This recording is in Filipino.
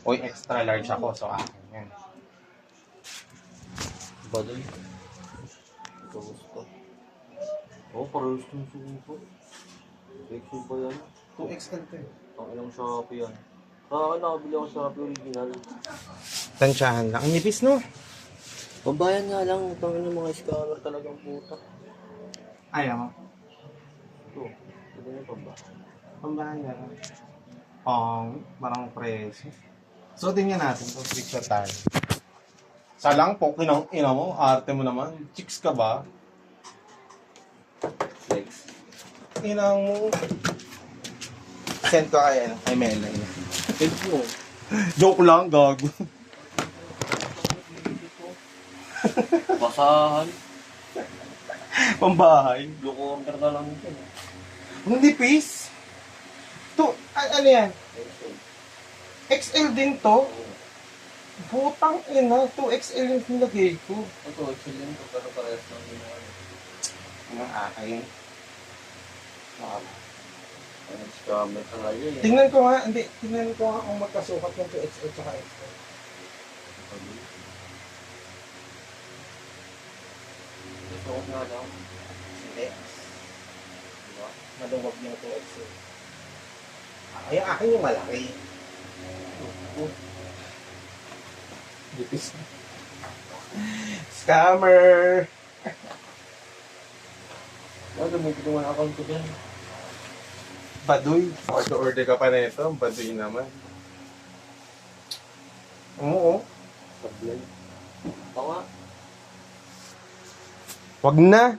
Uy, extra large ako, so akin yan. Badoy. Ito gusto. Oo, parehas yung suko. XL ba yan? 2XL to eh. Ang ilang Shopee yan. Ah, nakabili ako sa Shopee original. Tansyahan lang. Ang nipis, no? Pambayan nga lang, utangin ng mga scammer talagang puta. Ayaw mo. Ito, ito yung pambayan. Pambahan na lang. Parang presyo. So, tingnan natin kung picture tayo. Salang po, ina mo, arte mo naman. Chicks ka ba? Next. Inang mo. Send ko kay Melay. Thank you. Joke lang, gago. Basahan. Pambahay. Blue corner na lang ito. Ang nipis. To, ano yan? XL din to. Putang ina, 2XL yung nilagay ko. Ito, XL yun. Pero parehas lang din ako. Ang akin. Ay, scammer talaga eh. Tingnan ko nga kung magkasukat ng 2XL tsaka XL. Gusto ko nga lang. Hindi. Diba? Maluwag yung 2XL. Ay, akin yung malaki. Dipis. Scammer! Gamitin ko ang account ko dyan. Baduy. Order ka pa na ito. Baduy naman. Oo. Sablay. Ito nga. Wag na.